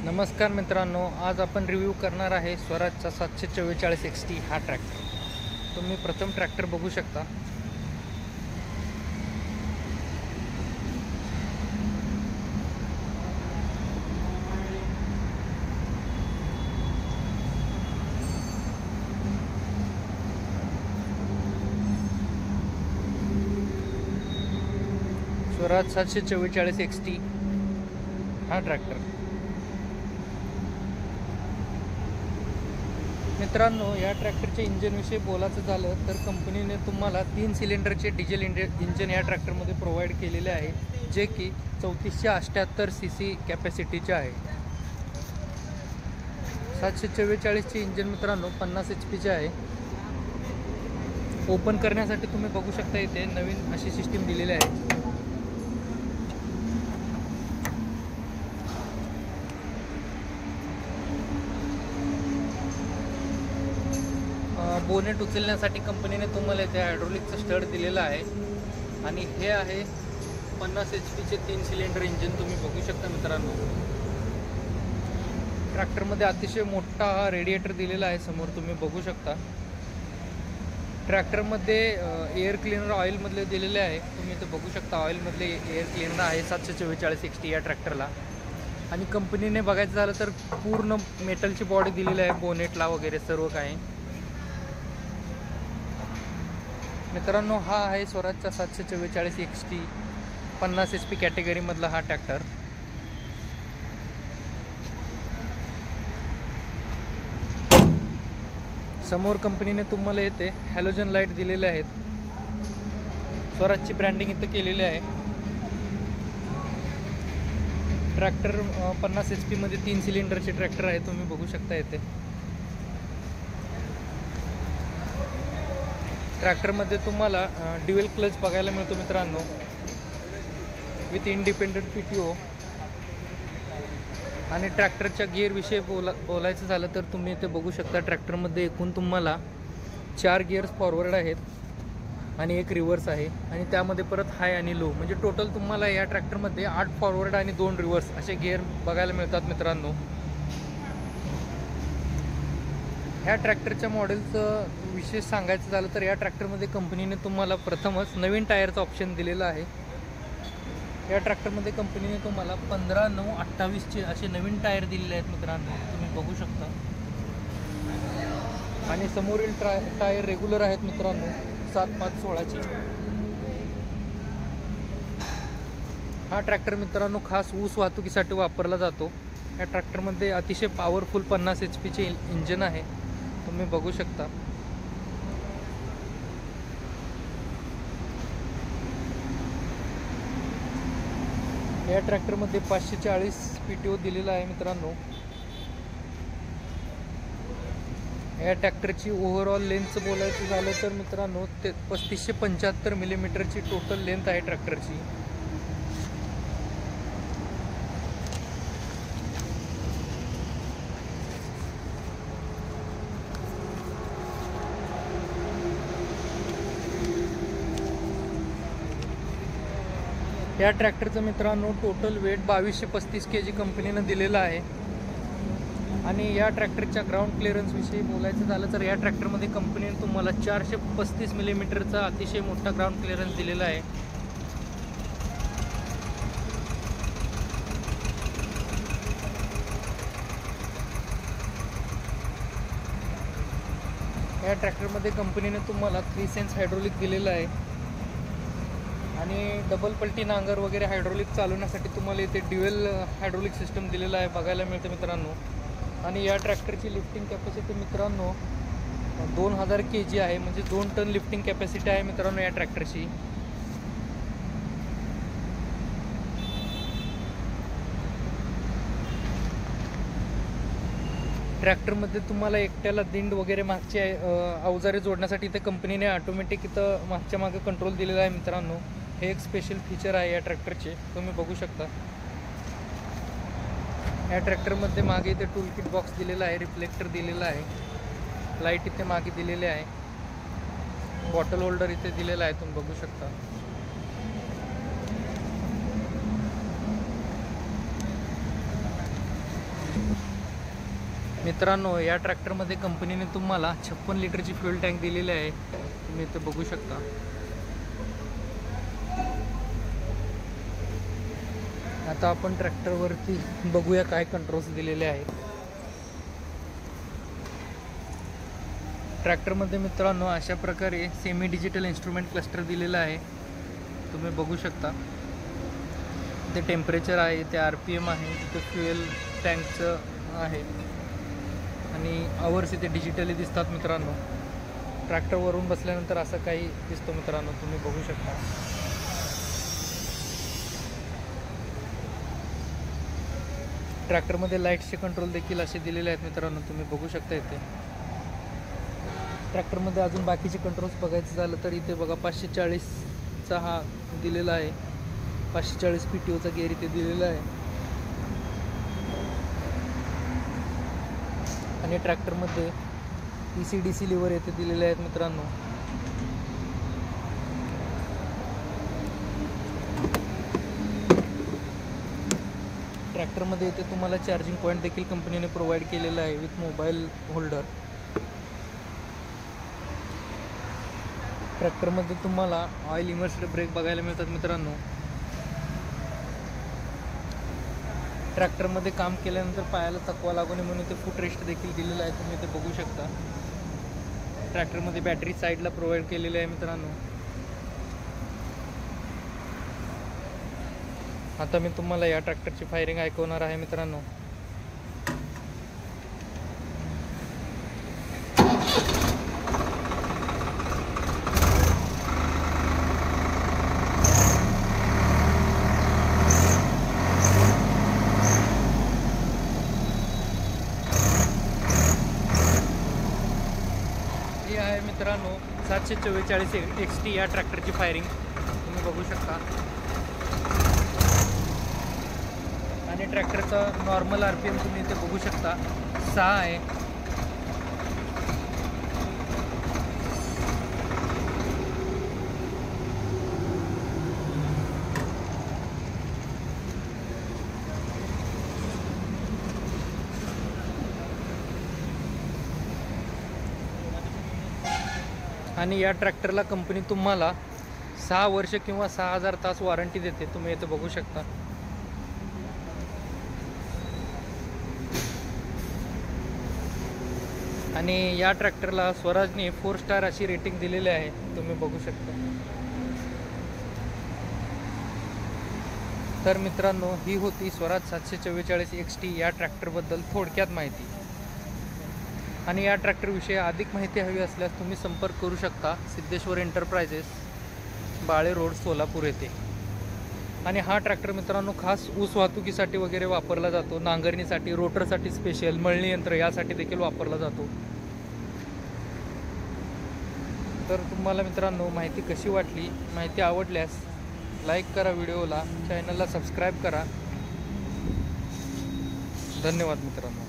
नमस्कार मित्रांनो, आज आपण रिव्ह्यू करणार आहे स्वराजचा 744 XT हा ट्रॅक्टर। तुम्ही प्रथम ट्रॅक्टर बघू शकता। स्वराज 744 XT हा ट्रॅक्टर। मित्रांनो, या ट्रॅक्टरच्या इंजिनविषयी बोलायचं झालं तर कंपनीने तुम्हाला 3 सिलेंडरचे डिझेल इंजिन या ट्रॅक्टरमध्ये प्रोव्हाइड केलेले आहे, जे की 3478 CC कॅपॅसिटीचे आहे। 744चे इंजिन मित्रांनो 50 HP आहे। ओपन करण्यासाठी तुम्ही बघू शकता, इथे नवीन अशी सिस्टीम दिलेली आहे। बोनेट उचलण्यासाठी कंपनीने तुम्हाला इथे हायड्रोलिकचं स्टड दिलेलं आहे आणि हे आहे 50 HP 3 सिलेंडर इंजिन। तुम्ही बघू शकता मित्रांनो, ट्रॅक्टरमध्ये अतिशय मोठा हा रेडिएटर दिलेला आहे, समोर तुम्ही बघू शकता। ट्रॅक्टरमध्ये एअर क्लीनर ऑइलमधले दिलेले आहे, तुम्ही इथे बघू शकता। ऑइलमधले एअर क्लीनर आहे 744 XT या ट्रॅक्टरला। आणि कंपनीने बघायचं झालं तर पूर्ण मेटलची बॉडी दिलेली आहे, बोनेटला वगैरे सर्व काही। मित्रांनो, हा आहे स्वराजचा 744 XT 50 HP कॅटेगरीमधला हा ट्रॅक्टर। समोर कंपनीने तुम्हाला येथे हॅलोजन लाईट दिलेले आहेत, स्वराजची ब्रँडिंग इथं केलेली आहे। ट्रॅक्टर 50 HP मध्ये 3 सिलेंडरचे ट्रॅक्टर आहे, तुम्ही बघू शकता। येथे ट्रॅक्टरमध्ये तुम्हाला ड्युअल क्लच बघायला मिळतो मित्रांनो, विथ इंडिपेंडेंट PTO। आणि ट्रॅक्टरच्या गिअरविषयी बोलायचं झालं तर तुम्ही इथे बघू शकता, ट्रॅक्टरमध्ये एकूण तुम्हाला 4 गिअर्स फॉरवर्ड आहेत आणि 1 रिव्हर्स आहे, आणि त्यामध्ये परत हाय आणि लो, म्हणजे टोटल तुम्हाला या ट्रॅक्टरमध्ये 8 फॉरवर्ड आणि 2 रिव्हर्स असे गिअर बघायला मिळतात मित्रांनो। ह्या ट्रॅक्टरच्या मॉडेलचं विशेष सांगायचं झालं तर या ट्रॅक्टरमध्ये कंपनीने तुम्हाला प्रथमच नवीन टायरचं ऑप्शन दिलेलं आहे। या ट्रॅक्टरमध्ये कंपनीने तुम्हाला 15/9/28 असे नवीन टायर दिलेले आहेत मित्रांनो, तुम्ही बघू शकता। आणि समोरील टायर रेग्युलर आहेत मित्रांनो, 7/5/16चे। हा ट्रॅक्टर मित्रांनो खास ऊस वाहतुकीसाठी वापरला जातो। या ट्रॅक्टरमध्ये अतिशय पॉवरफुल 50 HP इंजिन आहे, तुम्ही बघू शकता। या ट्रॅक्टरमध्ये 540 PTO दिलेला आहे मित्रांनो। या ट्रॅक्टरची ओव्हरऑल लेंथ बोलायचं झालं तर मित्रांनो, ते 3575 मिलीमीटरची टोटल लेंथ आहे ट्रॅक्टरची। या ट्रॅक्टरचं मित्रांनो टोटल वेट 2235 kg कंपनीनं दिलेलं आहे। आणि या ट्रॅक्टरच्या ग्राउंड क्लिअरन्स विषयी बोलायचं झालं तर या ट्रॅक्टरमध्ये कंपनीने तुम्हाला 435 मिलीमीटरचा अतिशय मोठा ग्राउंड क्लिअरन्स दिलेला आहे। या ट्रॅक्टरमध्ये कंपनीने तुम्हाला 3 सेन्स हायड्रोलिक दिलेलं आहे, आणि डबल पलटी नांगर वगैरे हायड्रोलिक चालवण्यासाठी तुम्हाला इथे ड्युअल हायड्रोलिक सिस्टम दिलेला आहे, बघायला मिळतं मित्रांनो। आणि या ट्रॅक्टरची लिफ्टिंग कॅपॅसिटी मित्रांनो 2000 kg आहे, म्हणजे 2 टन लिफ्टिंग कॅपॅसिटी आहे मित्रांनो या ट्रॅक्टरची। ट्रॅक्टरमध्ये तुम्हाला एकट्याला दिंड वगैरे मागचे अवजारे जोडण्यासाठी इथे कंपनीने ऑटोमॅटिक इथं मागच्या मागे कंट्रोल दिलेला आहे मित्रांनो। हे एक स्पेशल फीचर आहे या ट्रॅक्टरचे, तुम्ही बघू शकता। या ट्रॅक्टरमध्ये मागे इथे टूल किट बॉक्स दिलेला आहे, रिफ्लेक्टर दिलेला आहे, लाईट इथे मागे दिलेले आहे, बॉटल होल्डर इथे दिलेला आहे, तुम्ही बघू शकता। मित्रांनो, या ट्रॅक्टरमध्ये कंपनीने तुम्हाला 56 लिटरची फ्यूल टँक दिलेली आहे, तुम्ही इथे बघू शकता. आता आपण ट्रॅक्टरवरती बघूया काय कंट्रोल्स दिलेले आहेत. ट्रॅक्टरमध्ये मित्रांनो अशा प्रकारे सेमी डिजिटल इन्स्ट्रुमेंट क्लस्टर दिलेला आहे, तुम्ही बघू शकता. ते टेम्परेचर आहे, ते RPM आहे, तिथे फ्युएल टँकचं आहे आणि आवर्स इथे डिजिटली दिसतात. मित्रांनो, ट्रॅक्टरवरून बसल्यानंतर असं काही दिसतो मित्रांनो, तुम्ही बघू शकता. ट्रॅक्टरमध्ये लाईट्सचे कंट्रोल देखील असे दिलेले आहेत मित्रांनो, तुम्ही बघू शकता. इथे ट्रॅक्टरमध्ये अजून बाकीचे कंट्रोल्स बघायचं झालं तर इथे बघा 540चा हा दिलेला आहे, 540 PTOचा गेअर इथे दिलेला आहे. आणि ट्रॅक्टरमध्ये ECDC लिव्हर येथे दिलेले आहेत मित्रांनो. ट्रॅक्टरमध्ये इथे तुम्हाला चार्जिंग पॉईंट देखील कंपनीने प्रोव्हाइड केलेला आहे विथ मोबाईल होल्डर. ट्रॅक्टरमध्ये तुम्हाला ऑइल इमर्स्ड ब्रेक बघायला मिळतात मित्रांनो. ट्रॅक्टरमध्ये काम केल्यानंतर पायाला थकवा लागू नये म्हणून इथे फूट रेस्ट देखील दिलेला आहे, तुम्ही इथे बघू शकता. ट्रॅक्टरमध्ये बॅटरी साईडला प्रोव्हाइड केलेली आहे मित्रांनो. आता मी तुम्हाला या ट्रॅक्टरची फायरिंग ऐकवणार आहे मित्रांनो. ही आहे मित्रांनो 744 XT या ट्रॅक्टरची फायरिंग, तुम्ही बघू शकता. आणि ट्रॅक्टरचा नॉर्मल RPM तुम्ही इथे बघू शकता 6 आहे. आणि या ट्रॅक्टरला कंपनी तुम्हाला 6 वर्ष किंवा 6000 तास वॉरंटी देते, तुम्ही इथे बघू शकता. आणि या ट्रॅक्टरला स्वराजने 4 स्टार अशी रेटिंग दिलेली आहे, तुम्ही बघू शकता. तर मित्रांनो, ही होती स्वराज 744 XT या ट्रॅक्टरबद्दल थोडक्यात माहिती. आणि या ट्रॅक्टरविषयी अधिक माहिती हवी असल्यास तुम्ही संपर्क करू शकता सिद्धेश्वर एंटरप्राइजेस, बाळे रोड, सोलापूर येथे. आणि हा ट्रॅक्टर मित्रांनो खास ऊस वाहतुकीसाठी वगैरे वापरला जातो, नांगरणीसाठी, रोटरसाठी स्पेशल, मळणी यंत्र यासाठी देखील वापरला जातो. तर तुम्हाला मित्रांनो माहिती कशी वाटली? माहिती आवडल्यास लाईक करा व्हिडिओला, चॅनलला सबस्क्राईब करा. धन्यवाद मित्रांनो.